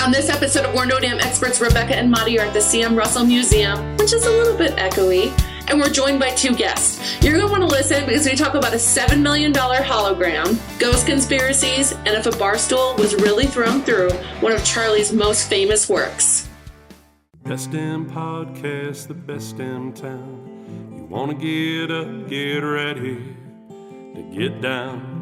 On this episode of We're No Damn Experts, Rebecca and Madi are at the C.M. Russell Museum, which is a little bit echoey, and we're joined by two guests. You're going to want to listen because we talk about a $7 million hologram, ghost conspiracies, and if a barstool was really thrown through one of Charlie's most famous works. Best damn podcast, the best damn town. You want to get up, get ready to get down.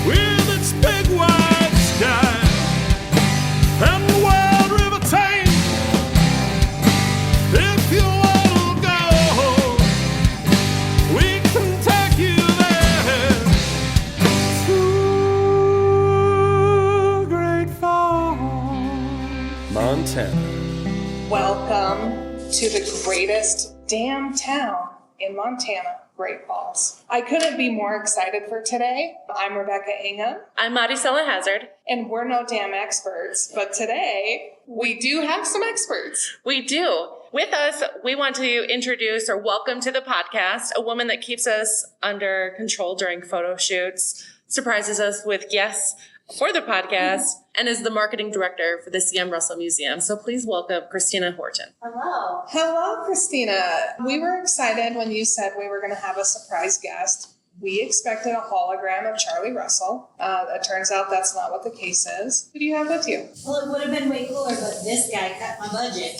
With its big wide sky and the wild river Thames, if you want to go, we can take you there to Great Falls, Montana. Welcome to the greatest damn town in Montana, Great Falls. I couldn't be more excited for today. I'm Rebecca Ingham. I'm Madi Hazard. And we're no damn experts, but today we do have some experts. We do. With us, we want to introduce or welcome to the podcast a woman that keeps us under control during photo shoots, surprises us with guests for the podcast, and is the marketing director for the C.M. Russell Museum. So please welcome Christina Horton. Hello. Hello, Christina. We were excited when you said we were going to have a surprise guest. We expected a hologram of Charlie Russell. It turns out that's not what the case is. Who do you have with you? Well, it would have been way cooler, but this guy cut my budget.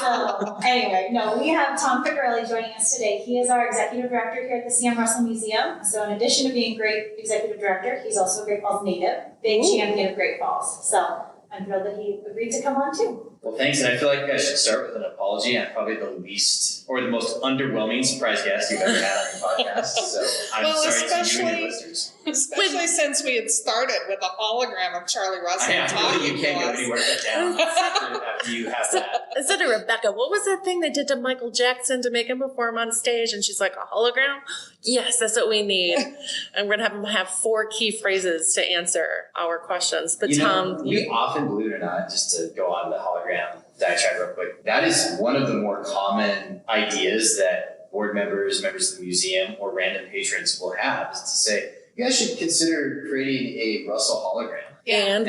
So, anyway, no, we have Tom Figarelle joining us today. He is our executive director here at the C.M. Russell Museum. So, in addition to being a great executive director, he's also a Great Falls native, big champion of Great Falls. So, I'm thrilled that he agreed to come on too. Well, thanks, and I feel like I should start with an apology. I'm probably the least or the most underwhelming surprise guest you've ever had on your podcast, so I'm sorry to you and your listeners. Especially since we had started with a hologram of Charlie Russell talking you can't go anywhere but down after you have that. Instead of Rebecca, what was that thing they did to Michael Jackson to make him perform on stage? And she's like, a hologram? Yes, that's what we need. And we're going to have him have 4 key phrases to answer our questions. But Tom, we often, believe it or not, just to go on the hologram diatribe real quick, that is one of the more common ideas that board members, members of the museum, or random patrons will have, is to say, you guys should consider creating a Russell hologram. And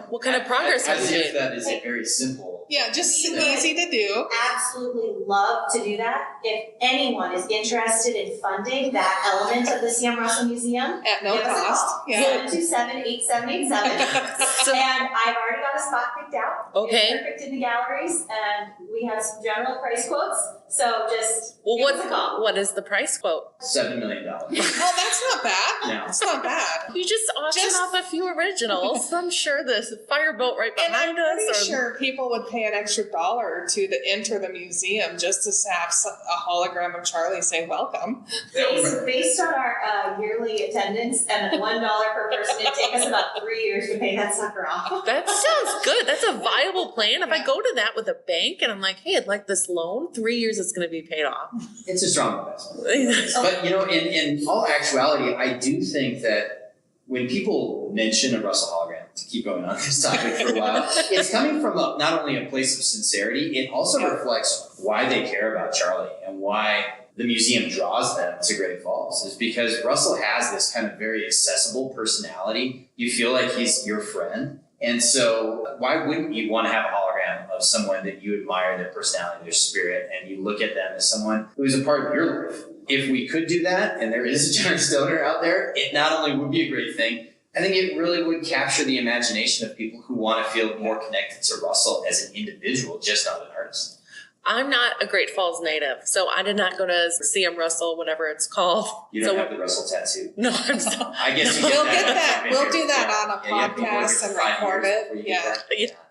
what kind of progress have you made? As if that is a very simple. Yeah, just easy to do. Absolutely love to do that. If anyone is interested in funding that element of the C.M. Russell Museum, at no cost. 727-8787. And I've already got a spot picked out. Okay. It's perfect in the galleries, and we have some general price quotes. So just give us a call. What is the price quote? $7 million. Oh, that's not bad. No. That's not bad. You just auction off a few originals. I'm sure this fireboat right And behind I'm us. pretty sure people would pay an extra $1 or $2 to enter the museum just to have a hologram of Charlie say welcome. Based on our yearly attendance and $1 per person, it'd take us about 3 years to pay that sucker off. That sounds good. That's a viable plan. If I go to that with a bank and I'm like, hey, I'd like this loan, 3 years it's going to be paid off. It's a strong investment. But, in all actuality, I do think that when people mention a Russell hologram, to keep going on this topic for a while, it's coming from not only a place of sincerity, it also reflects why they care about Charlie and why the museum draws them to Great Falls, is because Russell has this kind of very accessible personality. You feel like he's your friend. And so why wouldn't you want to have a hologram of someone that you admire, their personality, their spirit, and you look at them as someone who is a part of your life? If we could do that, and there is a generous donor out there, it not only would be a great thing, I think it really would capture the imagination of people who want to feel more connected to Russell as an individual, just not an artist. I'm not a Great Falls native, so I did not go to C.M. Russell, whatever it's called. You don't have the Russell tattoo? No, I'm sorry. I guess you We'll get that. We'll do that on a podcast and record it. Yeah,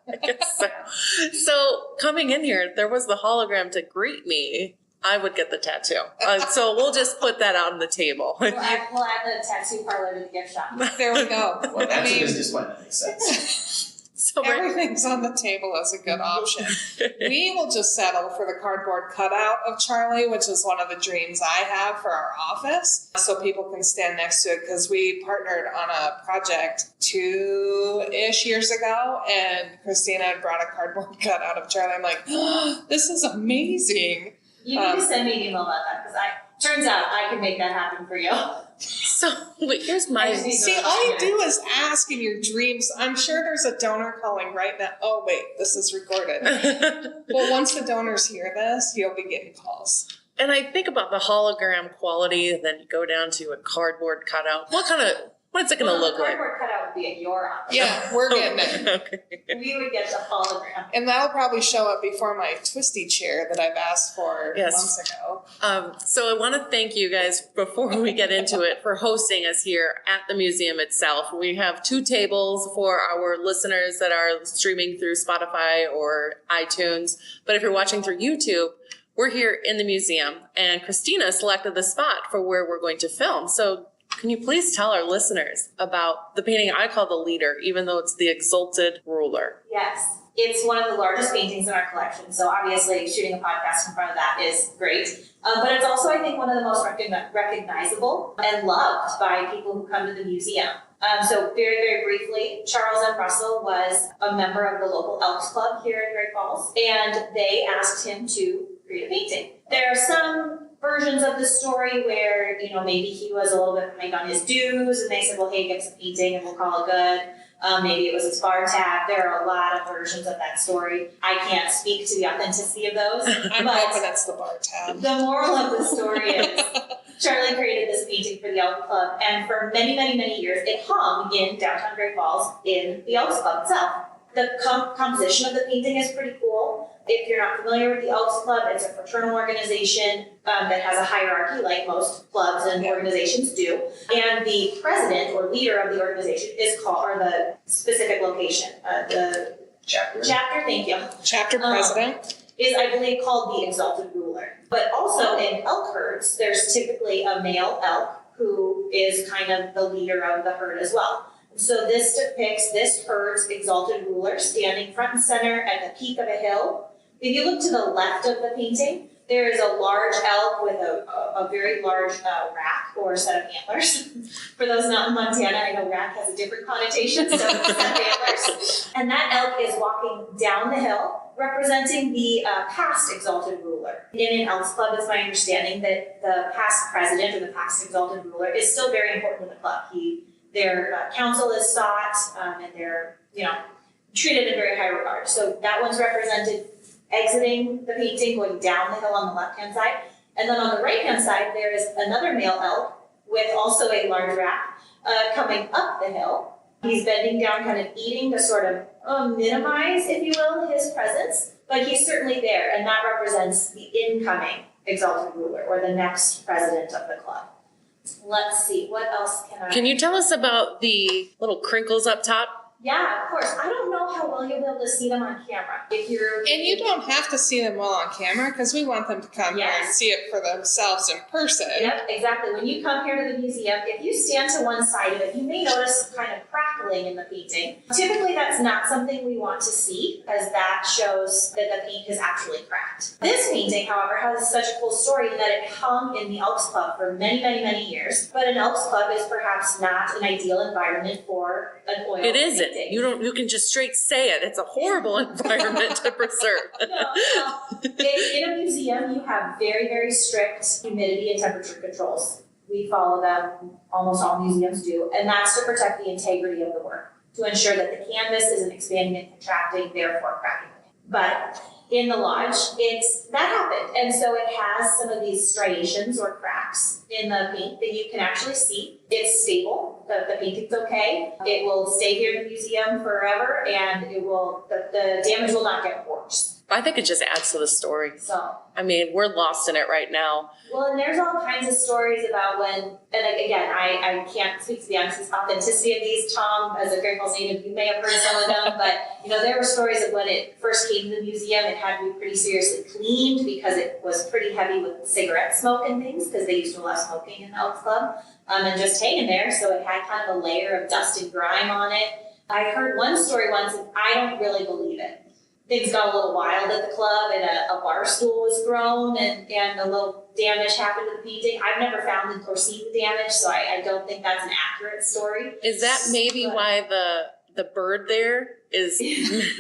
I guess so. So coming in here, there was the hologram to greet me. I would get the tattoo. So we'll just put that out on the table. We'll add the tattoo parlor to the gift shop. There we go. Well, that's a business plan that makes sense. So everything's on the table as a good option. We will just settle for the cardboard cutout of Charlie, which is one of the dreams I have for our office, so people can stand next to it, because we partnered on a project 2-ish years ago, and Christina had brought a cardboard cutout of Charlie. I'm like, oh, this is amazing. You need to send me an email about that, because turns out I can make that happen for you. So wait, here's my. See, all you do is ask in your dreams. I'm sure there's a donor calling right now. Oh, wait, this is recorded. Well, once the donors hear this, you'll be getting calls. And I think about the hologram quality, and then you go down to a cardboard cutout. What's it going to look like? The cardboard cutout would be at your office. Yeah, we're getting it. Okay. We would get the hologram. And that'll probably show up before my twisty chair that I've asked for months ago. So I want to thank you guys, before we get into it, for hosting us here at the museum itself. We have 2 tables for our listeners that are streaming through Spotify or iTunes. But if you're watching through YouTube, we're here in the museum, and Christina selected the spot for where we're going to film. So can you please tell our listeners about the painting I call the leader, even though it's the exalted ruler? Yes. It's one of the largest paintings in our collection, so obviously shooting a podcast in front of that is great. But it's also, I think, one of the most recognizable and loved by people who come to the museum. So very, very briefly, Charles and Russell was a member of the local Elks Club here in Great Falls, and they asked him to create a painting. There are some versions of the story where, maybe he was a little bit behind on his dues, and they said, well, hey, give us a painting and we'll call it good. Maybe it was his bar tab. There are a lot of versions of that story. I can't speak to the authenticity of those. I'm hoping it's the bar tab. The moral of the story is Charlie created this painting for the Elks Club, and for many, many, many years, it hung in downtown Great Falls in the Elks Club itself. The composition of the painting is pretty cool. If you're not familiar with the Elks Club, it's a fraternal organization that has a hierarchy like most clubs and organizations do. And the president or leader of the organization is called, or the specific location, the chapter, thank you. Chapter president. Is, I believe, called the exalted ruler. But also in elk herds, there's typically a male elk who is kind of the leader of the herd as well. So this depicts this herd's exalted ruler standing front and center at the peak of a hill. If you look to the left of the painting, there is a large elk with a very large rack or set of antlers. For those not in Montana, I know rack has a different connotation, so set of antlers. And that elk is walking down the hill, representing the past exalted ruler. In an Elks Club, it's my understanding that the past president or the past exalted ruler is still very important to the club. Their counsel is sought, and they're, treated in very high regard. So that one's represented exiting the painting, going down the hill on the left-hand side. And then on the right-hand side, there is another male elk with also a large rack coming up the hill. He's bending down, kind of eating to sort of minimize, if you will, his presence. But he's certainly there, and that represents the incoming exalted ruler, or the next president of the club. Let's see, what else Can you tell us about the little crinkles up top? Yeah, of course. I don't know how well you'll be able to see them on camera. And you don't have to see them well on camera, because we want them to come here and see it for themselves in person. Yep, exactly. When you come here to the museum, if you stand to one side of it, you may notice some kind of crackling in the painting. Typically, that's not something we want to see, because that shows that the paint is actually cracked. This painting, however, has such a cool story in that it hung in the Elks Club for many, many, many years. But an Elks Club is perhaps not an ideal environment for an oil painting. It isn't. You can just straight say it. It's a horrible environment to preserve. No. In a museum, you have very, very strict humidity and temperature controls. We follow them, almost all museums do, and that's to protect the integrity of the work, to ensure that the canvas isn't expanding and contracting, therefore cracking. But in the lodge, that happened, and so it has some of these striations or cracks in the paint that you can actually see. It's stable. The painting's okay. It will stay here in the museum forever, and the damage will not get worse. I think it just adds to the story. So, I mean, we're lost in it right now. Well, and there's all kinds of stories about when, and again, I can't speak to the authenticity of these. Tom, as a Great Falls native, you may have heard some of them, but there were stories of when it first came to the museum, it had to be pretty seriously cleaned because it was pretty heavy with cigarette smoke and things, because they used to allow smoking in the Elks Club, and just hanging there, so it had kind of a layer of dust and grime on it. I heard one story once, and I don't really believe it. Things got a little wild at the club, and a bar stool was thrown, and a little damage happened to the painting. I've never found or seen the damage, so I don't think that's an accurate story. Is that maybe why the bird there is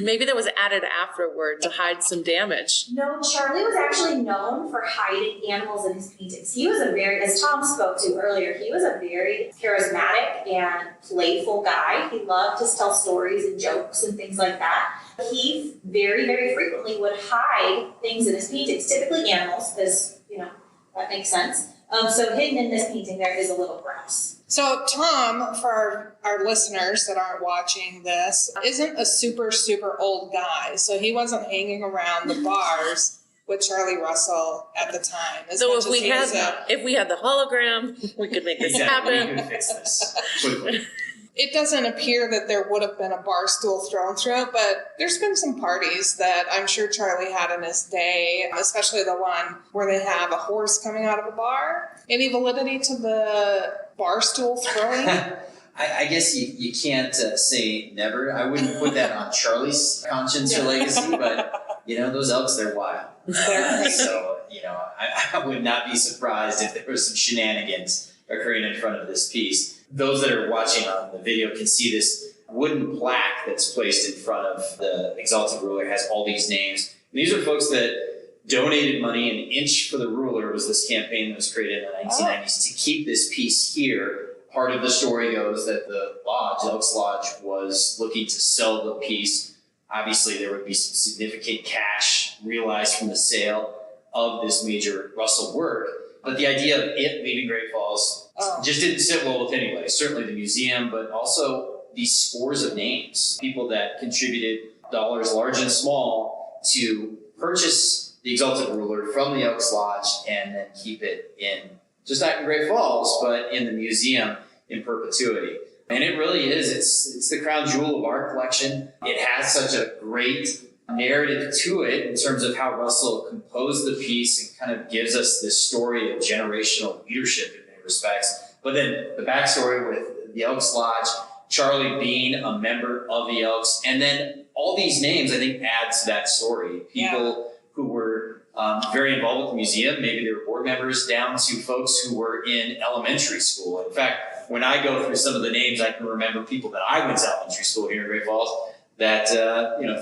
maybe that was added afterward to hide some damage. No, Charlie was actually known for hiding animals in his paintings. He was a very, as Tom spoke to earlier, he was a very charismatic and playful guy. He loved to tell stories and jokes and things like that. He very, very frequently would hide things in his paintings, typically animals, because, that makes sense. So hidden in this painting there is a little grouse. So Tom, for our listeners that aren't watching this, isn't a super, super old guy. So he wasn't hanging around the bars with Charlie Russell at the time. So if we had the hologram, we could make this happen. We could fix this quickly. It doesn't appear that there would have been a bar stool thrown through it, but there's been some parties that I'm sure Charlie had in his day, especially the one where they have a horse coming out of a bar. Any validity to the bar stool throwing? I guess you can't say never. I wouldn't put that on Charlie's conscience or legacy, but those Elks, they're wild. So, I would not be surprised if there was some shenanigans occurring in front of this piece. Those that are watching on the video can see this wooden plaque that's placed in front of the exalted ruler. It has all these names. And these are folks that donated money. An Inch for the Ruler was this campaign that was created in the 1990s to keep this piece here. Part of the story goes that the Elks Lodge, was looking to sell the piece. Obviously, there would be some significant cash realized from the sale of this major Russell work. But the idea of it leaving Great Falls just didn't sit well with anybody. Certainly the museum, but also these scores of names. People that contributed dollars large and small to purchase the exalted ruler from the Elks Lodge and then keep it in, just not in Great Falls, but in the museum in perpetuity. And it really is. It's the crown jewel of our collection. It has such a great narrative to it in terms of how Russell composed the piece and kind of gives us this story of generational leadership in many respects. But then the backstory with the Elks Lodge, Charlie being a member of the Elks, and then all these names, I think, add to that story. People who were very involved with the museum, maybe they were board members, down to folks who were in elementary school. In fact, when I go through some of the names, I can remember people that I went to elementary school here in Great Falls that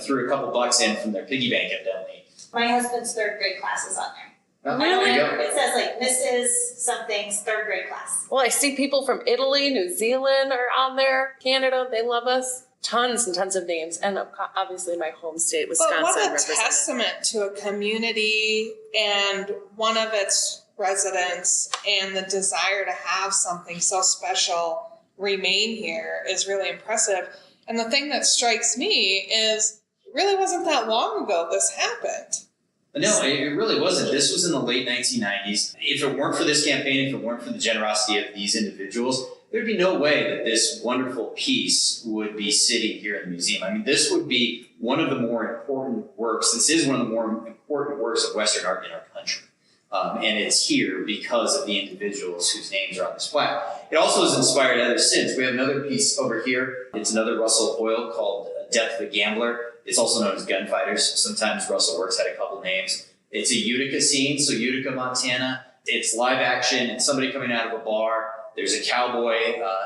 threw a couple bucks in from their piggy bank evidently. My husband's third grade class is on there. Really? It says Mrs. Something's third grade class. Well, I see people from Italy, New Zealand are on there, Canada, they love us. Tons and tons of names, and obviously my home state, Wisconsin. But what a represented. testament to a community and one of its residents, and the desire to have something so special remain here is really impressive. And the thing that strikes me is it really wasn't that long ago this happened. No, it really wasn't. This was in the late 1990s. If it weren't for this campaign, if it weren't for the generosity of these individuals, there'd be no way that this wonderful piece would be sitting here in the museum. I mean, this would be one of the more important works. This is one of the more important works of Western art in our country. And it's here because of the individuals whose names are on this plaque. It also has inspired others since. We have another piece over here. It's another Russell Hoyle called Death of the Gambler. It's also known as Gunfighters. Sometimes Russell Works had a couple names. It's a Utica scene, so Utica, Montana. It's live action. It's somebody coming out of a bar. There's a cowboy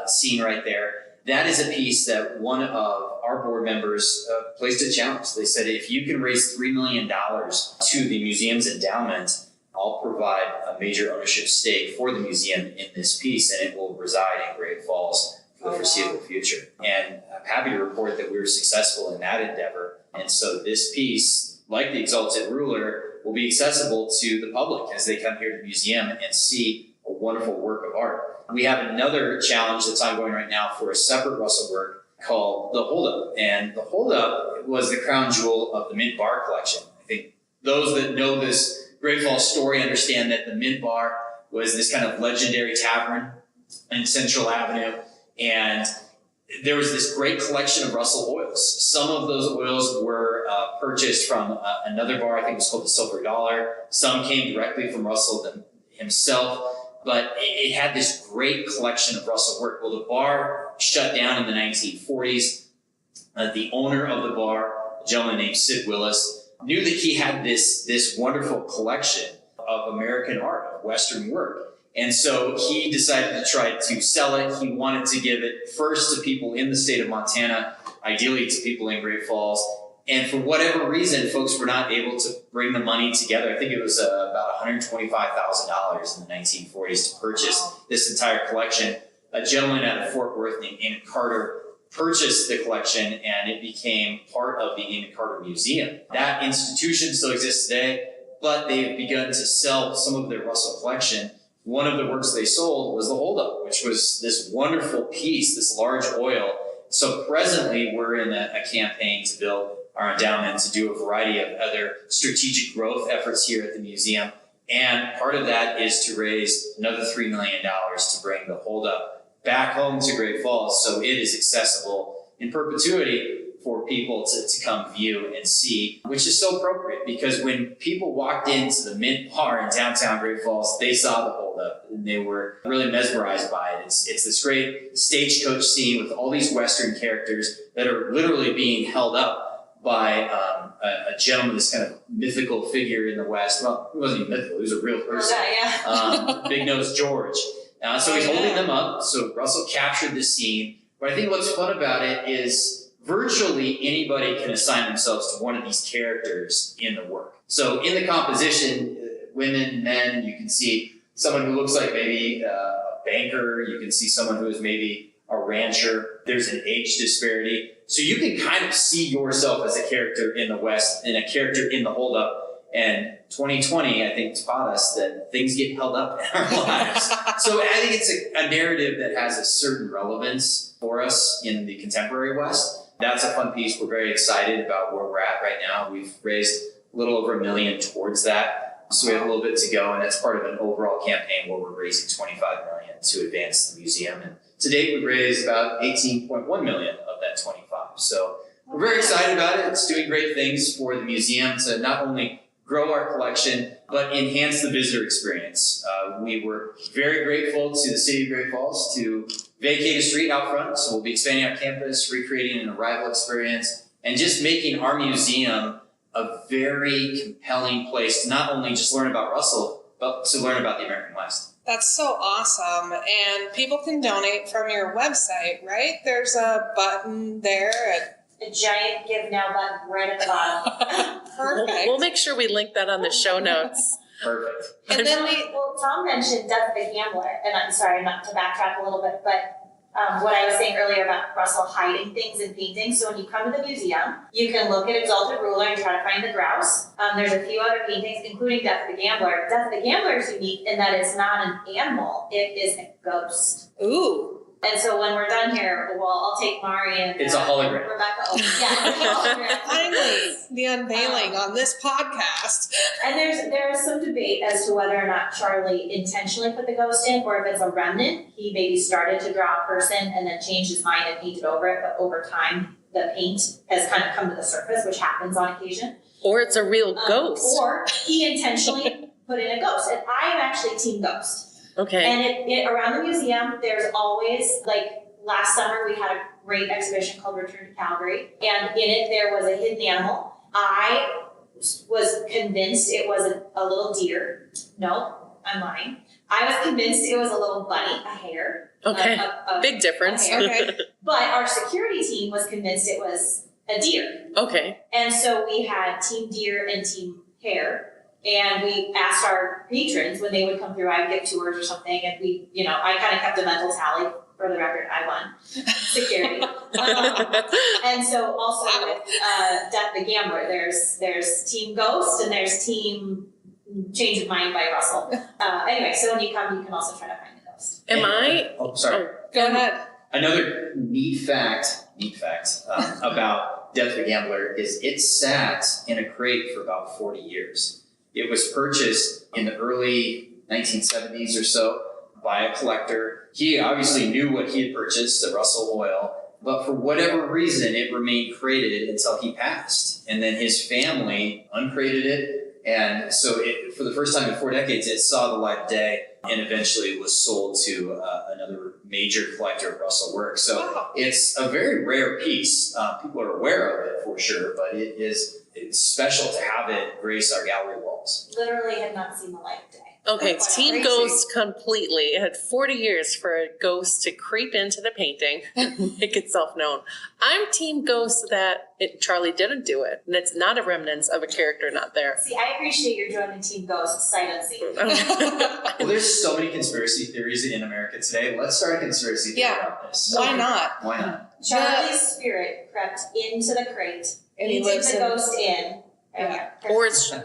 scene right there. That is a piece that one of our board members placed a challenge. They said, if you can raise $3 million to the museum's endowment, I'll provide a major ownership stake for the museum in this piece, and it will reside in Great Falls for the foreseeable future. And I'm happy to report that we were successful in that endeavor. And so this piece, like the Exalted Ruler, will be accessible to the public as they come here to the museum and see a wonderful work of art. We have another challenge that's ongoing right now for a separate Russell work called The Holdup. And The Holdup was the crown jewel of the Mint Bar collection. I think those that know this Great Falls story understand that the Mint Bar was this kind of legendary tavern in Central Avenue. And there was this great collection of Russell oils. Some of those oils were purchased from another bar, I think it was called the Silver Dollar. Some came directly from Russell himself. But it had this great collection of Russell work. Well, the bar shut down in the 1940s. The owner of the bar, a gentleman named Sid Willis, knew that he had this wonderful collection of American art, of Western work. And so he decided to try to sell it. He wanted to give it first to people in the state of Montana, ideally to people in Great Falls. And for whatever reason, folks were not able to bring the money together. I think it was about $125,000 in the 1940s to purchase this entire collection. A gentleman out of Fort Worth named Enid Carter purchased the collection, and it became part of the Enid Carter Museum. That institution still exists today, but they've begun to sell some of their Russell collection. One of the works they sold was the Holdup, which was this wonderful piece, this large oil. So presently, we're in a campaign to build our endowment to do a variety of other strategic growth efforts here at the museum. And part of that is to raise another $3 million to bring the Holdup back home to Great Falls so it is accessible in perpetuity for people to come view and see, which is so appropriate because when people walked into the Mint Bar in downtown Great Falls, they saw the Holdup and they were really mesmerized by it. It's this great stagecoach scene with all these Western characters that are literally being held up by a gentleman, this kind of mythical figure in the West. Well, he wasn't even mythical, he was a real person. Big Nose George. So he's holding them up. So Russell captured this scene. But I think what's fun about it is virtually anybody can assign themselves to one of these characters in the work. So in the composition, women, men, you can see someone who looks like maybe a banker. You can see someone who is maybe a rancher. There's an age disparity. So you can kind of see yourself as a character in the West and a character in the Holdup. And 2020, I think, taught us that things get held up in our lives. So I think it's a narrative that has a certain relevance for us in the contemporary West. That's a fun piece. We're very excited about where we're at right now. We've raised a little over $1 million towards that. So we have a little bit to go, and that's part of an overall campaign where we're raising $25 million to advance the museum. And to date, we've raised about $18.1 million of that 25. So we're very excited about it. It's doing great things for the museum to not only grow our collection, but enhance the visitor experience. We were very grateful to the City of Great Falls to vacate a street out front. So we'll be expanding our campus, recreating an arrival experience, and just making our museum a very compelling place to not only just learn about Russell, but to learn about the American West. That's so awesome. And people can donate from your website, right? There's a button there. A giant give now button right at the bottom. Perfect. We'll make sure we link that on the show notes. Perfect. And then Tom mentioned Death of the Gambler, and I'm sorry not to backtrack a little bit, but what I was saying earlier about Russell hiding things in paintings. So when you come to the museum, you can look at Exalted Ruler and try to find the grouse. There's a few other paintings, including Death of the Gambler. Death of the Gambler is unique in that it's not an animal, it is a ghost. Ooh. And so when we're done here, well, I'll take Mari and It's a hologram. Rebecca. Oh, yeah, it's a hologram. Finally, the unveiling on this podcast. And there is some debate as to whether or not Charlie intentionally put the ghost in, or if it's a remnant. He maybe started to draw a person and then changed his mind and painted over it, but over time the paint has kind of come to the surface, which happens on occasion. Or it's a real ghost. Or he intentionally put in a ghost. And I am actually team ghost. Okay. And it around the museum, there's always, like last summer, we had a great exhibition called Return to Calgary. And in it, there was a hidden animal. I was convinced it was a little deer. No, I'm lying. I was convinced it was a little bunny, a hare. Okay. Big difference. Okay. But our security team was convinced it was a deer. Okay. And so we had team deer and team hare. And we asked our patrons when they would come through, I'd give tours or something, and we, I kind of kept a mental tally. For the record, I won security. And so also with Death the Gambler, there's Team Ghost and there's Team Change of Mind by Russell. Anyway, so when you come, you can also try to find the ghost. Sorry. Go ahead. Another neat fact about Death the Gambler is it sat in a crate for about 40 years. It was purchased in the early 1970s or so by a collector. He obviously knew what he had purchased, the Russell oil, but for whatever reason, it remained crated until he passed. And then his family uncrated it. And so for the first time in 4 decades, it saw the light of day and eventually was sold to another major collector of Russell work. So It's a very rare piece. People are aware of it for sure, but it's special to have it grace our gallery walls. Literally had not seen the light of day. Okay, That's Team crazy. Ghost completely. It had 40 years for a ghost to creep into the painting and make itself known. I'm Team Ghost that Charlie didn't do it, and it's not a remnants of a character not there. See, I appreciate you're joining Team Ghost sight unseen. Well, there's so many conspiracy theories in America today. Let's start a conspiracy theory about this. Why not? Why not? Charlie's spirit crept into the crate, And he took lives the in. ghost in. Yeah. Or it's, am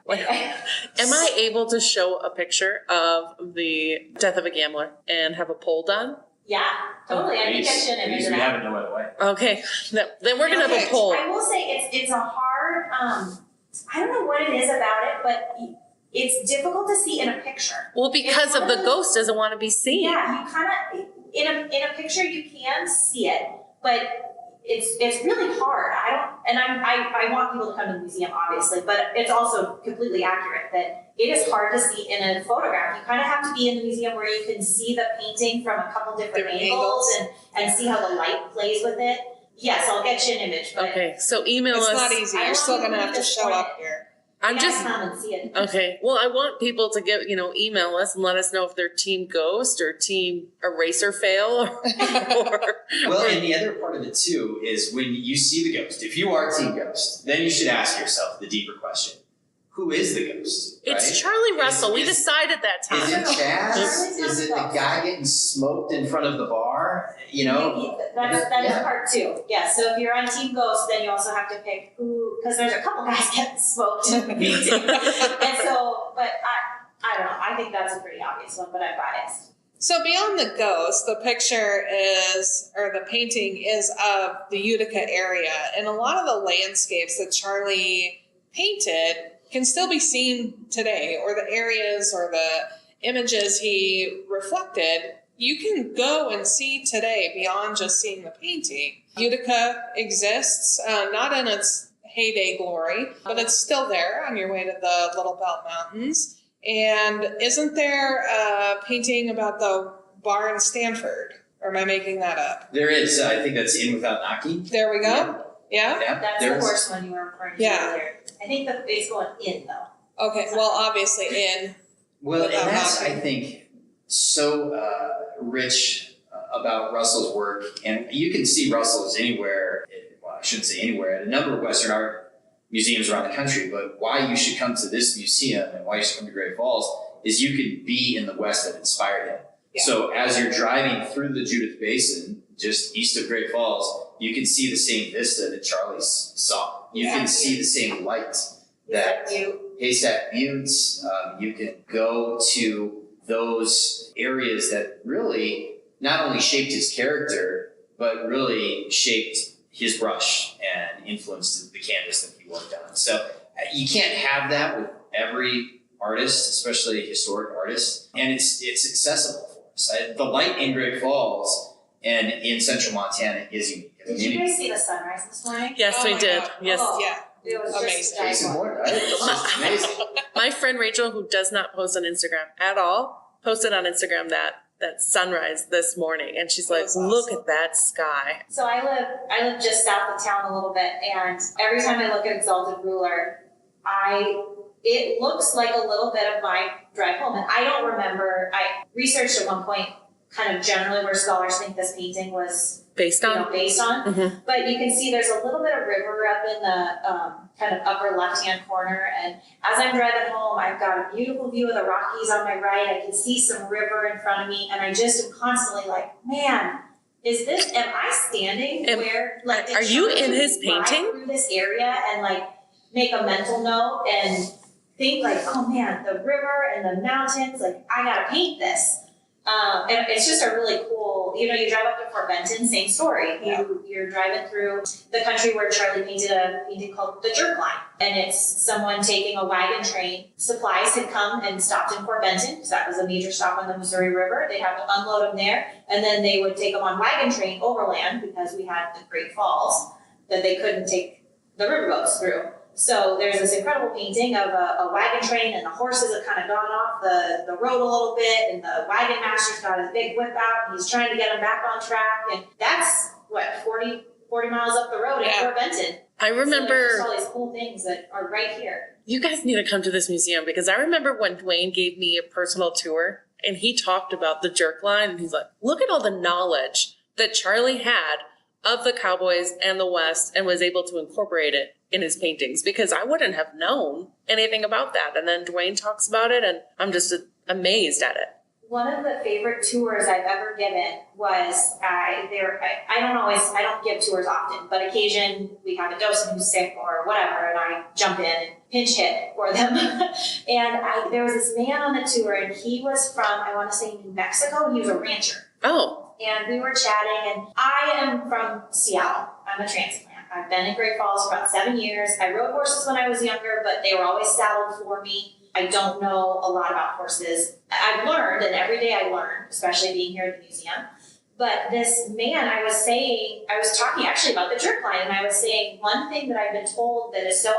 I able to show a picture of the death of a gambler and have a poll done? Yeah, totally. I think I should Please, image we that. have it no other way. Okay, then we're going to have a Okay. poll. I will say it's a hard, I don't know what it is about it, but it's difficult to see in a picture. Well, because of the ghost doesn't want to be seen. Yeah, you kind of, in a picture you can see it, but it's really hard. I want people to come to the museum, obviously, but it's also completely accurate that it is hard to see in a photograph. You kind of have to be in the museum where you can see the painting from a couple different angles and see how the light plays with it. Yes, I'll get you an image, but Okay, so email It's us. not easy. I You're want still people going to to have to show disappoint up here. I'm you just gotta come and see it. okay. Well, I want people to give email us and let us know if they're Team Ghost or Team Eraser Fail or Well, and the other part of it too is when you see the ghost, if you are Team Ghost, then you should ask yourself the deeper question. Who is the ghost? It's right? Charlie Russell. We Is- decided that time. Is it Chaz? Charlie's not Is it the the ghost. guy getting smoked in front of the bar? That is Yeah. part two. Yeah, so if you're on Team Ghost, then you also have to pick who, because there's a couple guys getting smoked in the painting. And so, but I don't know. I think that's a pretty obvious one, but I'm biased. So beyond the ghost, the picture is, or the painting is of the Utica area. And a lot of the landscapes that Charlie painted can still be seen today, or the areas or the images he reflected, you can go and see today beyond just seeing the painting. Utica exists, not in its heyday glory, but it's still there on your way to the Little Belt Mountains. And isn't there a painting about the bar in Stanford? Or am I making that up? There is. I think that's In Without Knocking. There we go. Yeah? That's the there's- horse one you were referring to Yeah. earlier. I think the it's going in though. Okay, well, obviously in. Well, and Without that's, Knocking. I think, so rich about Russell's work. And you can see Russell's anywhere, well, I shouldn't say anywhere, at a number of Western art museums around the country. But why you should come to this museum and why you should come to Great Falls is you could be in the West that inspired him. Yeah. So as you're driving through the Judith Basin, just east of Great Falls, you can see the same vista that Charlie saw. You Yeah. can see the same light that Haystack Buttes. You can go to those areas that really not only shaped his character, but really shaped his brush and influenced the canvas that he worked on. So you can't have that with every artist, especially historic artists, and it's accessible for us. The light in Great Falls and in central Montana is unique. Did you guys see the sunrise this morning? Yes, Oh we my did. God. Yes. Oh. Yeah. It was Amazing. just Jason Moore, right? It was just amazing. My friend Rachel, who does not post on Instagram at all, posted on Instagram that sunrise this morning, and she's like, That's awesome. "Look at that sky." So I live just south of town a little bit, and every time I look at Exalted Ruler, it looks like a little bit of my drive home. And I don't remember. I researched at one point, kind of generally where scholars think this painting was Based on based on. Mhm. But you can see there's a little bit of river up in the kind of upper left-hand corner. And as I'm driving home, I've got a beautiful view of the Rockies on my right. I can see some river in front of me, and I just am constantly like, man, am I standing where, like, did are you in Charlie his ride painting? through this area and, like, make a mental note and think, like, oh man, the river and the mountains, like, I gotta paint this. And it's just a really cool, you drive up to Fort Benton, same story. Yeah. You're driving through the country where Charlie painted a painting called The Jerk Line. And it's someone taking a wagon train. Supplies had come and stopped in Fort Benton, because that was a major stop on the Missouri River. They'd have to unload them there, and then they would take them on wagon train overland, because we had the Great Falls that they couldn't take the riverboats through. So there's this incredible painting of a wagon train, and the horses have kind of gone off the road a little bit, and the wagon master's got his big whip out, and he's trying to get them back on track. And that's, 40 miles up the road in Yeah. Fort Benton. I So there's remember. just all these cool things that are right here. You guys need to come to this museum because I remember when Dwayne gave me a personal tour and he talked about the jerk line and he's like, look at all the knowledge that Charlie had of the Cowboys and the West and was able to incorporate it in his paintings because I wouldn't have known anything about that. And then Dwayne talks about it and I'm amazed at it. One of the favorite tours I've ever given was I don't give tours often, but occasion we have a docent who's sick or whatever, and I jump in and pinch hit for them. And there was this man on the tour, and he was from, I want to say, New Mexico, and he was a rancher. Oh. And we were chatting, and I am from Seattle. I'm a transplant. I've been in Great Falls for about 7 years. I rode horses when I was younger, but they were always saddled for me. I don't know a lot about horses. I've learned, and every day I learn, especially being here at the museum. But this man, I was talking actually about the jerk line, and I was saying one thing that I've been told that is so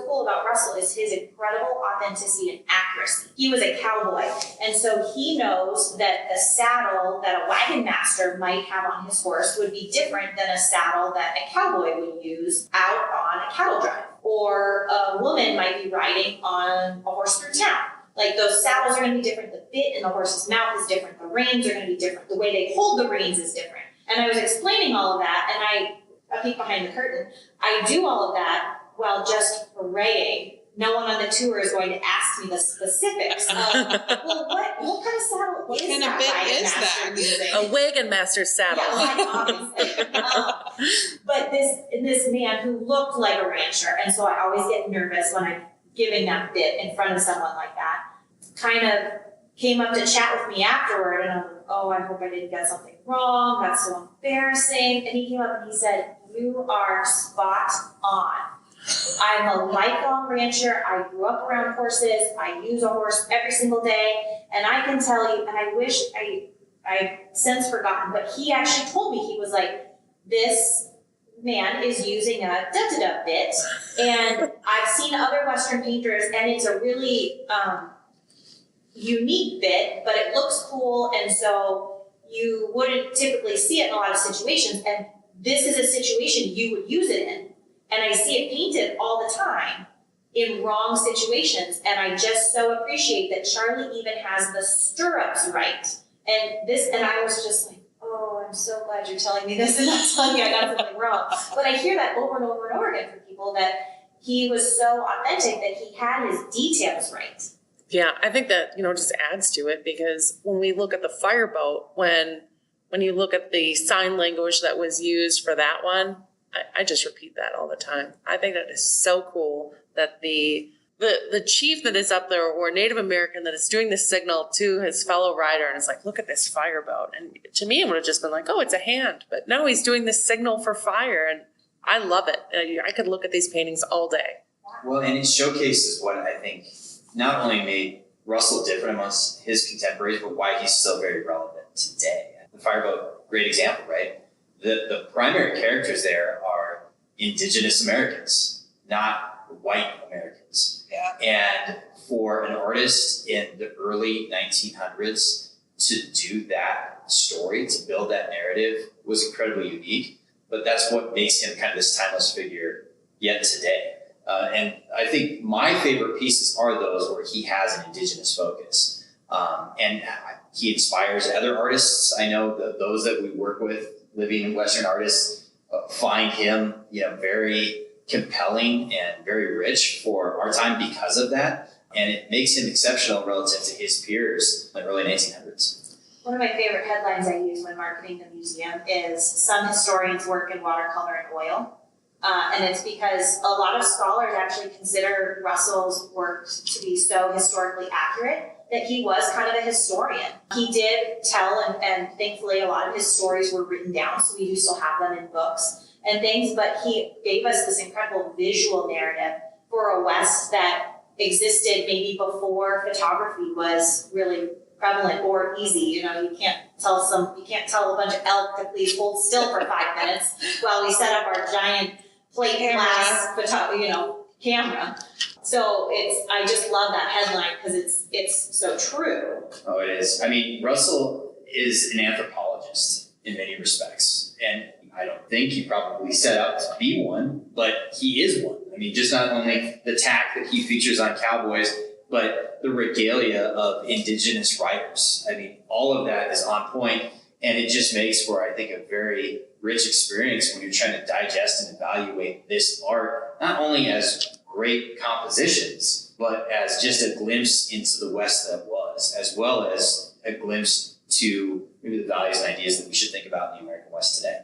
cool about Russell is his incredible authenticity and accuracy. He was a cowboy, and so he knows that the saddle that a wagon master might have on his horse would be different than a saddle that a cowboy would use out on a cattle drive. Or a woman might be riding on a horse through town. Like those saddles are going to be different. The bit in the horse's mouth is different. The reins are going to be different. The way they hold the reins is different. And I was explaining all of that, and I peek behind the curtain. I do all of that while just praying. No one on the tour is going to ask me the specifics of, well, what kind of saddle what kind of bit is that? A wagon master's saddle. Yeah, obviously. But this man who looked like a rancher, and so I always get nervous when I'm giving that bit in front of someone like that, kind of came up to chat with me afterward, and I'm like, oh, I hope I didn't get something wrong. That's so embarrassing. And he came up and he said, you are spot on. I'm a lifelong rancher. I grew up around horses. I use a horse every single day. And I can tell you, and I wish I've since forgotten, but he actually told me, he was like, this man is using a da-da-da bit. And I've seen other Western painters, and it's a really unique bit, but it looks cool. And so you wouldn't typically see it in a lot of situations. And this is a situation you would use it in. And I see it painted all the time in wrong situations. And I just so appreciate that Charlie even has the stirrups right. And I was just like, oh, I'm so glad you're telling me this and not telling me I got something wrong. But I hear that over and over and over again from people, that he was so authentic that he had his details right. Yeah, I think that, just adds to it, because when we look at the fireboat, when you look at the sign language that was used for that one, I just repeat that all the time. I think that is so cool that the chief that is up there, or Native American that is doing the signal to his fellow rider, and it's like, look at this fireboat. And to me, it would have just been like, oh, it's a hand. But no, he's doing this signal for fire, and I love it. I could look at these paintings all day. Well, and it showcases what I think not only made Russell different amongst his contemporaries, but why he's still very relevant today. The fireboat, great example, right? The primary characters there are indigenous Americans, not white Americans. Yeah. And for an artist in the early 1900s to do that story, to build that narrative, was incredibly unique. But that's what makes him kind of this timeless figure yet today. And I think my favorite pieces are those where he has an indigenous focus. And he inspires other artists. I know that those that we work with, living Western artists, find him, very compelling and very rich for our time because of that. And it makes him exceptional relative to his peers in the early 1900s. One of my favorite headlines I use when marketing the museum is some historians work in watercolor and oil. And it's because a lot of scholars actually consider Russell's work to be so historically accurate that he was kind of a historian. He did tell, and thankfully a lot of his stories were written down, so we do still have them in books and things, but he gave us this incredible visual narrative for a West that existed maybe before photography was really prevalent or easy. You can't tell a bunch of elk to please hold still for 5 minutes while we set up our giant plate glass camera. So I just love that headline because it's so true. Oh, it is. I mean, Russell is an anthropologist in many respects. And I don't think he probably set out to be one, but he is one. I mean, just not only the tack that he features on cowboys, but the regalia of indigenous writers. I mean, all of that is on point, and it just makes for, I think, a very rich experience when you're trying to digest and evaluate this art, not only as great compositions, but as just a glimpse into the West that was, as well as a glimpse to maybe the values and ideas that we should think about in the American West today.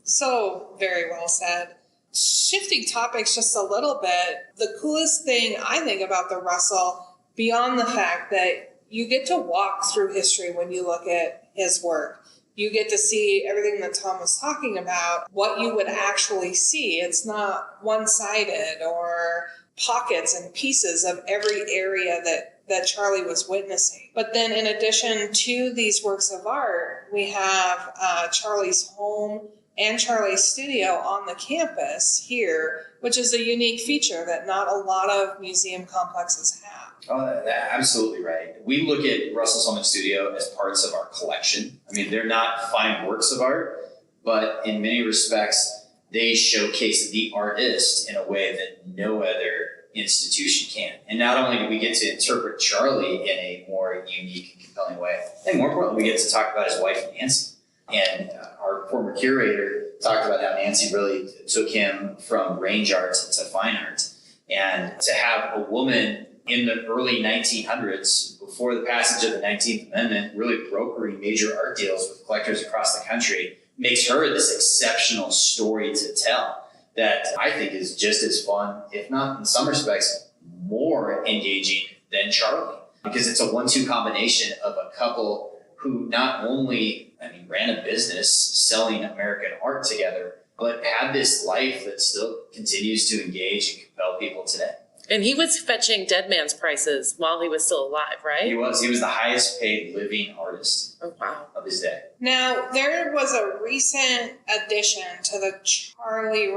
So very well said. Shifting topics just a little bit, the coolest thing I think about the Russell, beyond the fact that you get to walk through history when you look at his work, you get to see everything that Tom was talking about, what you would actually see. It's not one-sided or pockets and pieces of every area that Charlie was witnessing. But then in addition to these works of art, we have Charlie's home and Charlie's studio on the campus here, which is a unique feature that not a lot of museum complexes have. Oh, that's absolutely right. We look at Russell's home and studio as parts of our collection. I mean, they're not fine works of art, but in many respects, they showcase the artist in a way that no other institution can. And not only do we get to interpret Charlie in a more unique and compelling way, I think more importantly, we get to talk about his wife, Nancy. And our former curator talked about how Nancy really took him from range art to fine art. And to have a woman in the early 1900s, before the passage of the 19th Amendment, really brokering major art deals with collectors across the country, makes her this exceptional story to tell that I think is just as fun, if not in some respects, more engaging than Charlie. Because it's a 1-2 combination of a couple who not only ran a business selling American art together, but had this life that still continues to engage and compel people today. And he was fetching dead man's prices while he was still alive, right? He was the highest paid living artist of his day. Now, there was a recent addition to the Charlie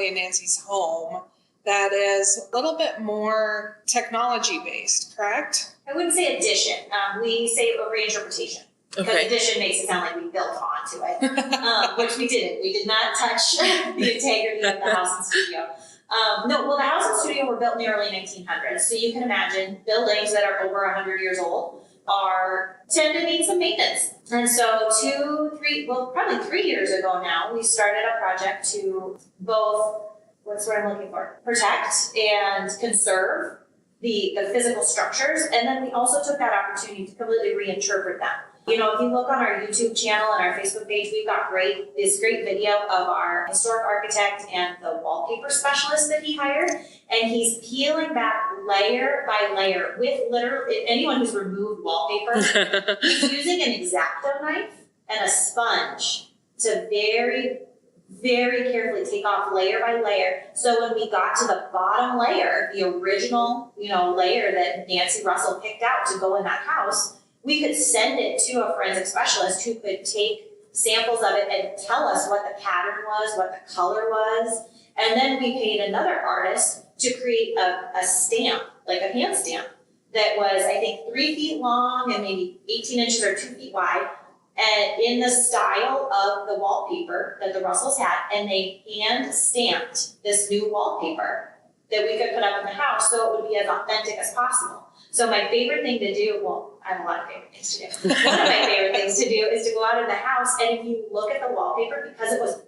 and Nancy's home that is a little bit more technology-based, correct? I wouldn't say addition. We say a reinterpretation. Because addition makes it sound like we built onto it, which we didn't. We did not touch the integrity of the house and studio. The house and studio were built in the early 1900s. So you can imagine buildings that are over 100 years old tend to need some maintenance. And so probably 3 years ago now, we started a project to both, what's what I'm looking for, protect and conserve the physical structures. And then we also took that opportunity to completely reinterpret them. You know, if you look on our YouTube channel and our Facebook page, we've got this great video of our historic architect and the wallpaper specialist that he hired. And he's peeling back layer by layer with literally anyone who's removed wallpaper. He's using an X-Acto knife and a sponge to very, very carefully take off layer by layer. So when we got to the bottom layer, the original, layer that Nancy Russell picked out to go in that house, we could send it to a forensic specialist who could take samples of it and tell us what the pattern was, what the color was. And then we paid another artist to create a stamp, like a hand stamp, that was, I think, 3 feet long and maybe 18 inches or 2 feet wide, and in the style of the wallpaper that the Russells had. And they hand stamped this new wallpaper that we could put up in the house so it would be as authentic as possible. So my favorite thing to do, I have a lot of favorite things to do. One of my favorite things to do is to go out in the house, and if you look at the wallpaper, because it was,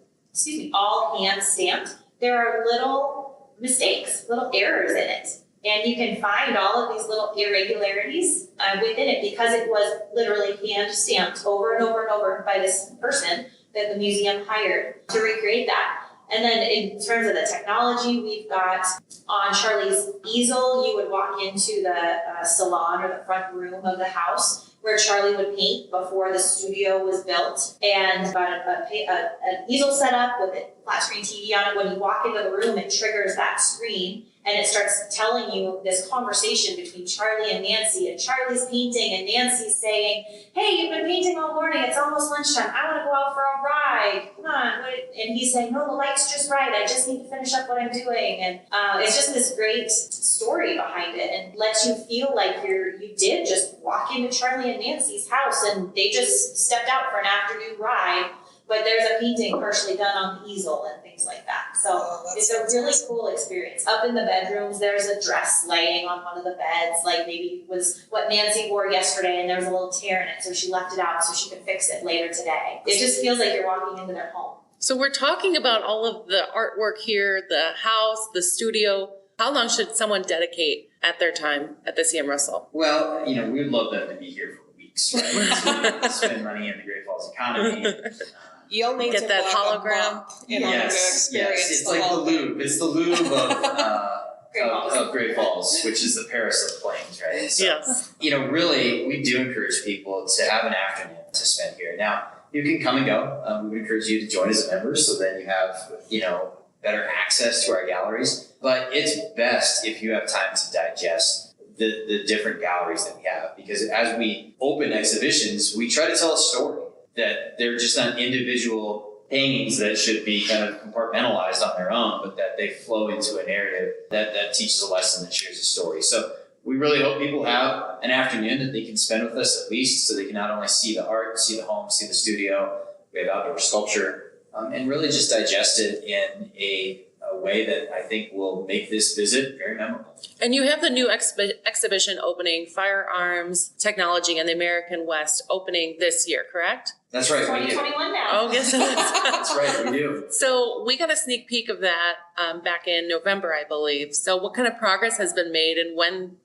all hand stamped, there are little mistakes, little errors in it. And you can find all of these little irregularities within it because it was literally hand stamped over and over and over by this person that the museum hired to recreate that. And then in terms of the technology, we've got on Charlie's easel, you would walk into the salon or the front room of the house where Charlie would paint before the studio was built. And got an easel set up with a flat screen TV on it. When you walk into the room, it triggers that screen and it starts telling you this conversation between Charlie and Nancy, and Charlie's painting and Nancy's saying, hey, you've been painting all morning, it's almost lunchtime, I want to go out for a ride, come on. And he's saying, no, the light's just right, I just need to finish up what I'm doing. And it's just this great story behind it and lets you feel like you did just walk into Charlie and Nancy's house and they just stepped out for an afternoon ride but there's a painting partially done on the easel and things like that. So it's a really cool experience. Up in the bedrooms, there's a dress laying on one of the beds, like maybe was what Nancy wore yesterday and there was a little tear in it, so she left it out so she could fix it later today. It just feels like you're walking into their home. So we're talking about all of the artwork here, the house, the studio. How long should someone dedicate at their time at the CM Russell? Well, we'd love them to be here for weeks, right? To spend money in the Great Falls economy. You'll need Get to that book hologram. a month in order to experience It's the like the whole thing. Louvre. It's the Louvre of Great Falls, which is the Paris of Plains, right? So, Yes. Really, we do encourage people to have an afternoon to spend here. Now, you can come and go. We would encourage you to join as a member, so then you have, better access to our galleries. But it's best if you have time to digest the different galleries that we have, because as we open exhibitions, we try to tell a story, that they're just not individual paintings that should be kind of compartmentalized on their own, but that they flow into a narrative that teaches a lesson, that shares a story. So we really hope people have an afternoon that they can spend with us at least, so they can not only see the art, see the home, see the studio, we have outdoor sculpture, and really just digest it in a way that I think will make this visit very memorable. And you have the new exhibition opening, Firearms, Technology, and the American West, opening this year, correct? That's right. 2021 now. Oh, yes. That's right, we do. So we got a sneak peek of that back in November, I believe. So what kind of progress has been made, and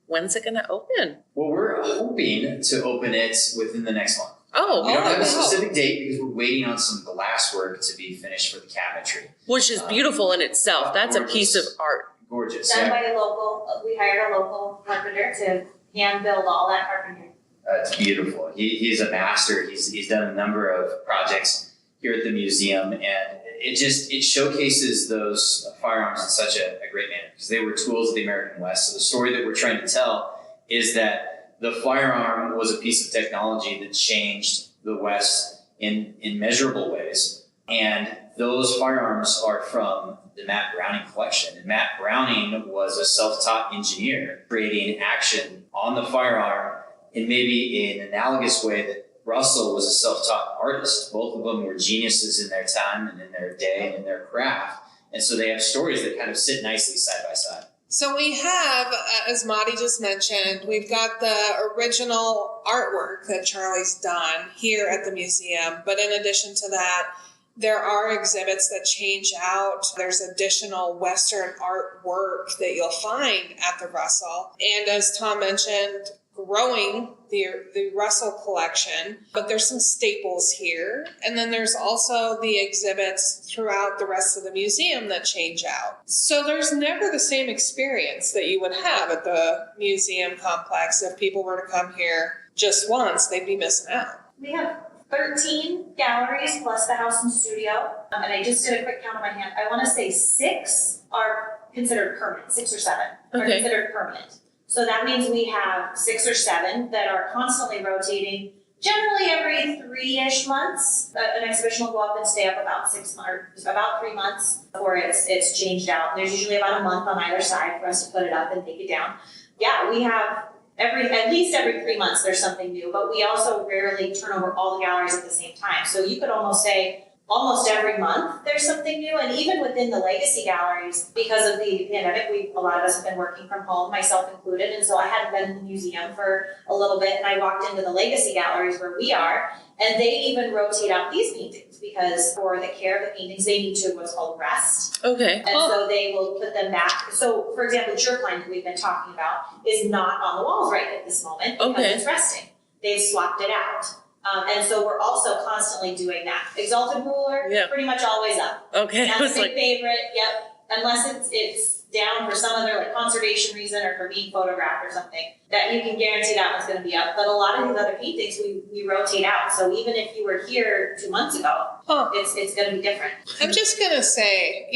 when's it going to open? Well, we're hoping to open it within the next month. Oh, We don't have a specific date because we're waiting on some glass work to be finished for the cabinetry. which is beautiful in itself. That's a piece of art. Gorgeous. Done Yeah. by a local, we hired a local carpenter to hand build all that carpentry. It's beautiful. He's a master. He's done a number of projects here at the museum, and it showcases those firearms in such a great manner, because they were tools of the American West. So the story that we're trying to tell is that the firearm was a piece of technology that changed the West in measurable ways. And those firearms are from the Matt Browning collection. And Matt Browning was a self-taught engineer creating action on the firearm in maybe an analogous way that Russell was a self-taught artist. Both of them were geniuses in their time and in their day and in their craft. And so they have stories that kind of sit nicely side by side. So we have, as Madi just mentioned, we've got the original artwork that Charlie's done here at the museum. But in addition to that, there are exhibits that change out. There's additional Western artwork that you'll find at the Russell. And as Tom mentioned, growing the Russell collection, but there's some staples here. And then there's also the exhibits throughout the rest of the museum that change out. So there's never the same experience that you would have at the museum complex. If people were to come here just once, they'd be missing out. We have 13 galleries plus the house and studio. And I just did a quick count on my hand. I want to say 6 are considered permanent, 6 or 7 are Okay. considered permanent. So that means we have 6 or 7 that are constantly rotating. Generally every 3-ish months, an exhibition will go up and stay up about 6 months, or about 3 months before it's changed out. There's usually about a month on either side for us to put it up and take it down. Yeah, we have at least every 3 months there's something new, but we also rarely turn over all the galleries at the same time. So you could almost say almost every month there's something new. And even within the legacy galleries, because of the pandemic, a lot of us have been working from home, myself included. And so I hadn't been in the museum for a little bit, and I walked into the legacy galleries where we are, and they even rotate out these paintings because for the care of the paintings, they need to what's called rest. Okay. And so they will put them back. So for example, Jerkline that we've been talking about is not on the walls right at this moment because Okay. it's resting. They've swapped it out. And so we're also constantly doing that. Exalted Ruler, Yeah. pretty much always up. Okay. I That's was a big like, favorite, yep. Unless it's down for some other like conservation reason or for being photographed or something, that you can guarantee that one's gonna be up. But a lot of these other paintings we rotate out. So even if you were here 2 months ago, it's gonna be different. I'm just going to say,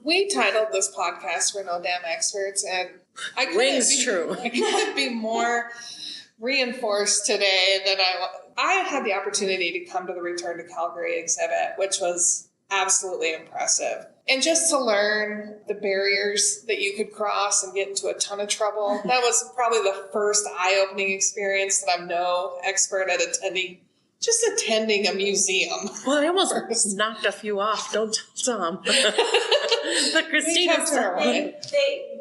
we titled this podcast We're No Damn Experts, and I couldn't be more reinforced today that I had the opportunity to come to the Return to Calgary exhibit, which was absolutely impressive. And just to learn the barriers that you could cross and get into a ton of trouble. That was probably the first eye-opening experience that I'm no expert at attending just attending a museum. Well, I almost knocked a few off. Don't tell Tom. But Christina's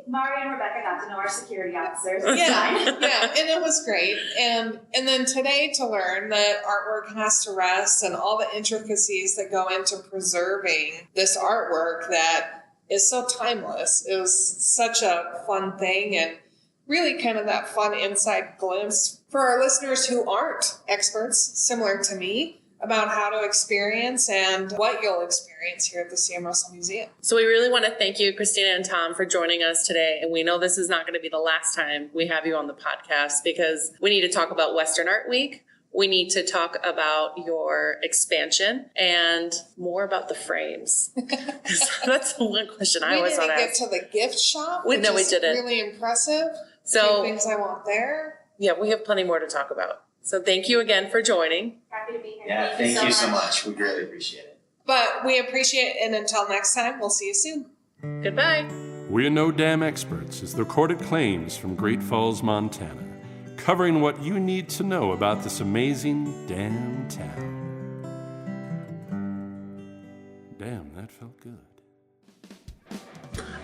Mari and Rebecca got to know our security officers. Yeah, and it was great. And then today to learn that artwork has to rest and all the intricacies that go into preserving this artwork that is so timeless. It was such a fun thing and really kind of that fun inside glimpse for our listeners who aren't experts, similar to me, about how to experience and what you'll experience here at the C.M. Russell Museum. So we really want to thank you, Christina and Tom, for joining us today. And we know this is not going to be the last time we have you on the podcast because we need to talk about Western Art Week. We need to talk about your expansion and more about the frames. That's the one question I always want to ask. We didn't get to the gift shop, we is didn't. Really impressive. So, things I want there. Yeah, we have plenty more to talk about. So thank you again for joining. Happy to be here. Yeah, thank you so much. We really appreciate it. But we appreciate it, and until next time, we'll see you soon. Goodbye. We're No Damn Experts is the recorded claims from Great Falls, Montana, covering what you need to know about this amazing damn town. Damn, that felt good.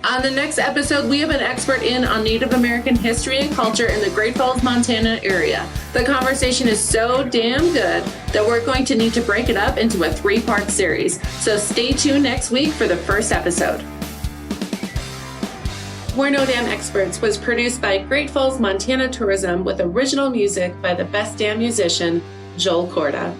On the next episode, we have an expert on Native American history and culture in the Great Falls, Montana area. The conversation is so damn good that we're going to need to break it up into a 3-part series. So stay tuned next week for the first episode. We're No Damn Experts was produced by Great Falls, Montana Tourism with original music by the best damn musician, Joel Corda.